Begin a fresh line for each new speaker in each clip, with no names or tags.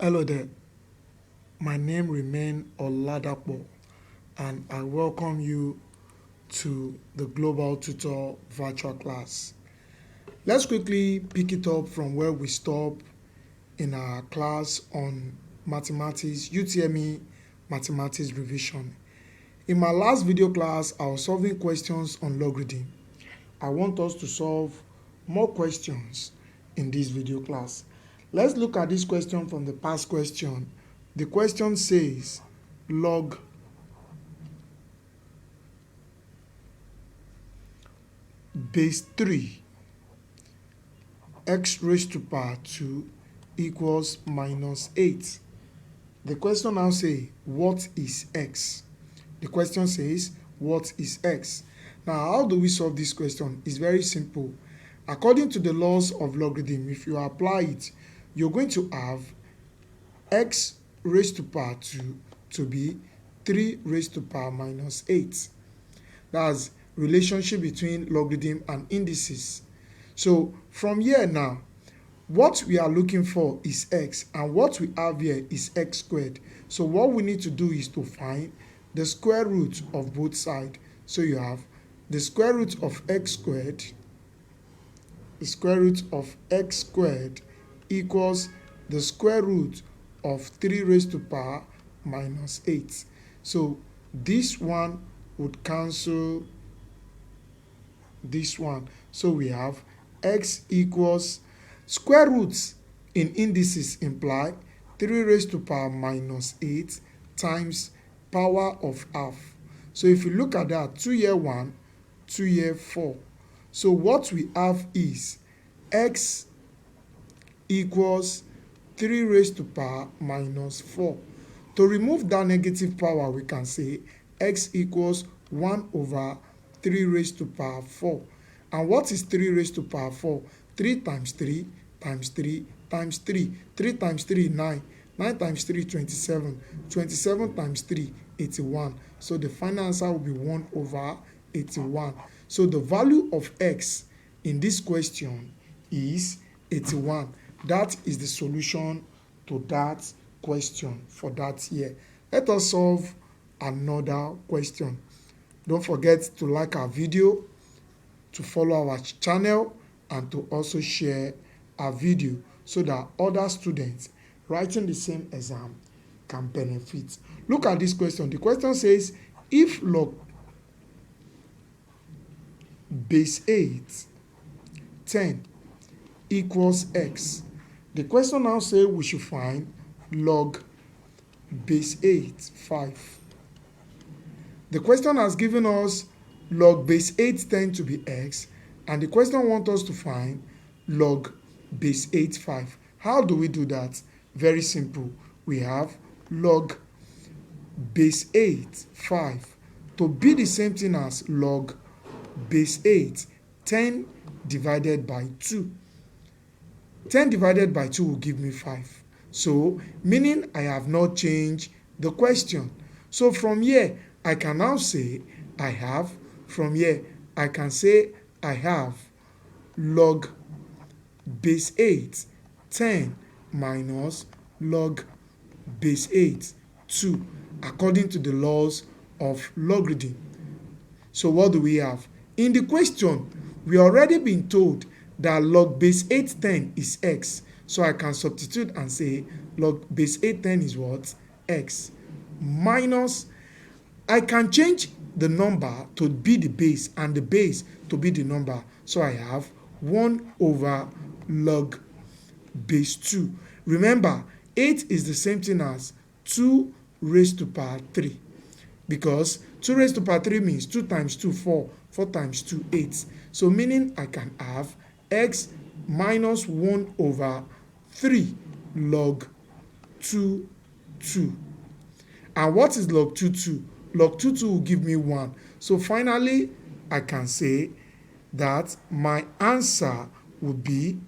Hello there, my name remains Oladapo and I welcome you to the Global Tutor virtual class. Let's quickly pick it up from where we stopped in our class on mathematics, Utme mathematics revision. In my last video class, I was solving questions on logarithm. I want us to solve more questions in this video class. Let's look at this question from the past question. The question says log base 3 x raised to power 2 equals minus 8. The question now says, what is x? The question says, what is x? Now, how do we solve this question? It's very simple. According to the laws of logarithm, if you apply it, you're going to have x raised to power 2 to be 3 raised to power minus 8. That's relationship between logarithm and indices. So from here now, what we are looking for is x, and what we have here is x squared. So what we need to do is to find the square root of both sides. So you have the square root of x squared, the square root of x squared equals the square root of 3 raised to power minus 8. So this one would cancel this one. So we have x equals square roots in indices imply 3 raised to power minus 8 times power of half. So if you look at that, 2 here 1, 2 here 4. So what we have is x equals 3 raised to power minus 4. To remove that negative power, we can say x equals 1 over 3 raised to power 4. And what is 3 raised to power 4? 3 times 3 times 3 times 3. 3 times 3, 9. 9 times 3, 27. 27 times 3, 81. So the final answer will be 1 over 81. So the value of x in this question is 81. That is the solution to that question for that year. Let us solve another question. Don't forget to like our video, to follow our channel, and to also share our video so that other students writing the same exam can benefit. Look at this question. The question says, if log base 8, 10 equals x. The question now says we should find log base 8, 5. The question has given us log base 8 10 to be x, and the question wants us to find log base 8 5. How do we do that? Very simple. We have log base 8 5 to be the same thing as log base 8 10 divided by 2. 10 divided by 2 will give me 5. So meaning I have not changed the question. So from here I can now say I have, from here I can say I have log base 8 10 minus log base 8 2 according to the laws of logarithm. So what do we have? In the question, we already been told that log base 8 10 is x. So I can substitute and say log base 8 10 is what? X. Minus, I can change the number to be the base and the base to be the number. So I have 1 over log base 2. Remember, 8 is the same thing as 2 raised to power 3. Because 2 raised to power 3 means 2 times 2, 4. 4 times 2, 8. So meaning I can have x minus 1 over 3 log 2, 2. And what is log 2, 2? Log 2, 2 will give me 1. So finally, I can say that my answer would be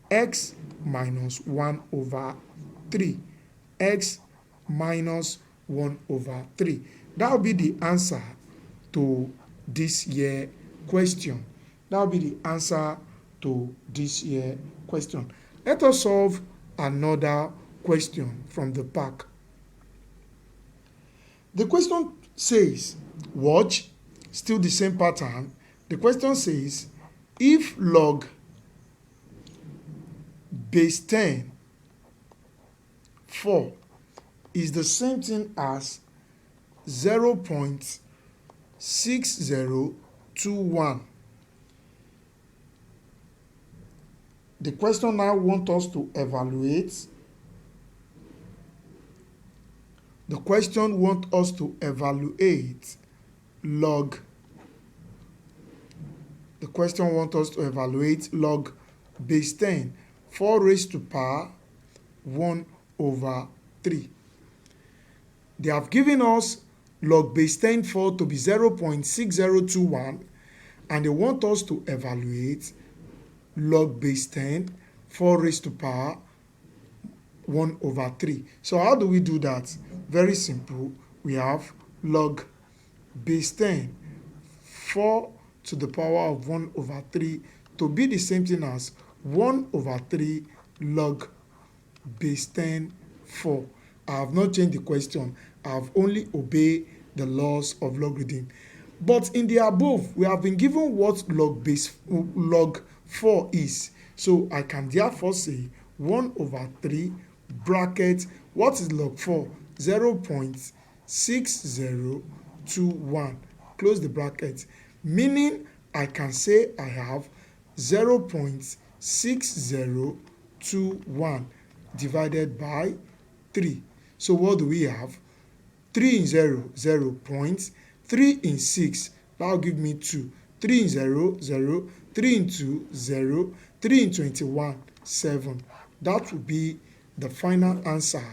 x minus 1 over 3. X minus 1 over 3. That will be the answer to this year question. That will be the answer to this year question. Let us solve another question from the pack. The question says, watch, still the same pattern. The question says, if log base 10 4 is the same thing as 0.6021. The question now wants us to evaluate. The question wants us to evaluate log. The question wants us to evaluate log base 10, 4 raised to power 1 over 3. They have given us log base 10 4 to be 0.6021, and they want us to evaluate log base 10 4 raised to power 1 over 3. So how do we do that? Very simple. We have log base 10 4 to the power of 1 over 3 to be the same thing as 1 over 3 log base 10 4. I have not changed the question. I have only obeyed the laws of logarithm. But in the above, we have been given what log 4 is. So I can therefore say 1 over 3 bracket, what is log 4? 0.6021. Close the bracket. Meaning I can say I have 0.6021 divided by 3. So what do we have? 3 in 0, 0 points. 3 in 6, that will give me 2. 3 in 0, 0. 3 in 2, 0. 3 in 21, 7. That will be the final answer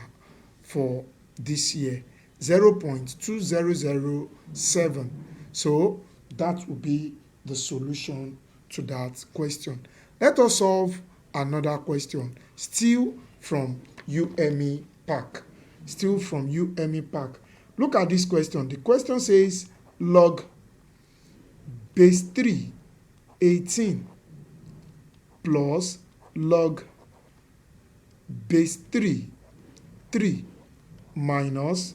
for this year, 0.2007. So that will be the solution to that question. Let us solve another question, still from Utme pack. Still from Utme pack. Look at this question. The question says log base 3 18 plus log base 3 3 minus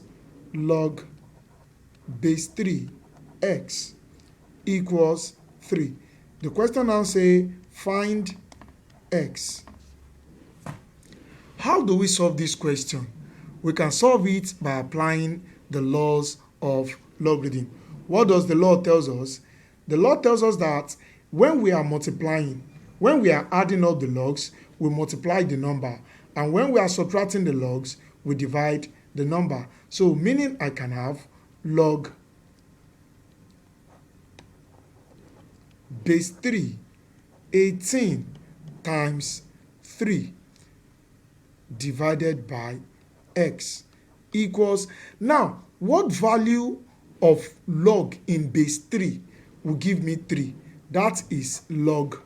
log base 3 x equals 3. The question now say find x. How do we solve this question? We can solve it by applying the laws of logarithm. What does the law tells us? The law tells us that when we are multiplying, when we are adding up the logs, we multiply the number. And when we are subtracting the logs, we divide the number. So meaning I can have log base 3 18 times 3 divided by x equals, now what value of log in base 3 will give me 3? That is log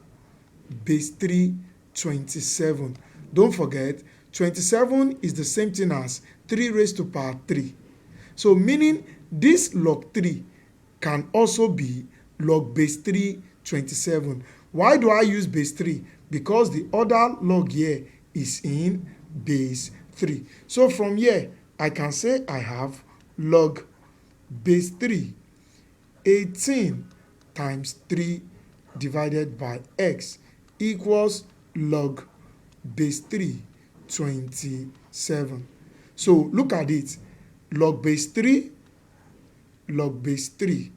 base 3 27. Don't forget 27 is the same thing as 3 raised to power 3. So meaning this log 3 can also be log base 3 27. Why do I use base 3? Because the other log here is in base 3. So from here I can say I have log base 3 18 times 3 divided by x equals log base 3 27. So look at it, log base 3, log base 3.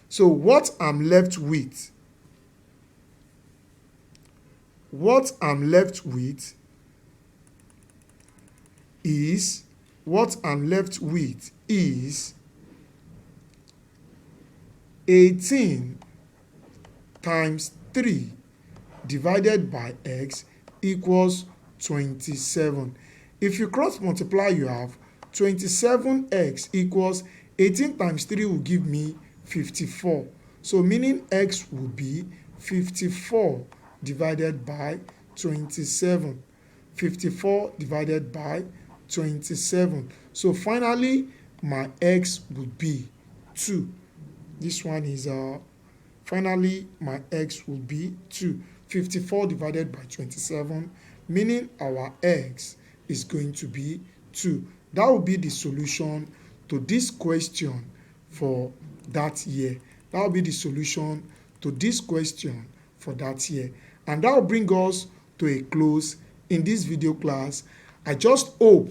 So what I'm left with, is 18 times 3 divided by x equals 27. If you cross multiply, you have 27x equals 18 times 3 will give me 54. So meaning x will be 54 divided by 27. 54 divided by 27. So finally my x would be 2. This one is finally my x will be 2. 54 divided by 27, meaning our x is going to be 2. That will be the solution to this question for that year. That will be the solution to this question for that year. And that will bring us to a close in this video class. I just hope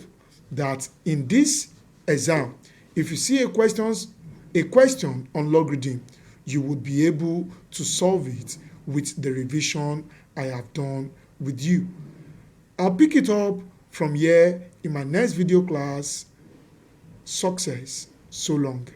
that in this exam, if you see a question on logarithm, you would be able to solve it with the revision I have done with you. I'll pick it up from here in my next video class. Success. So long.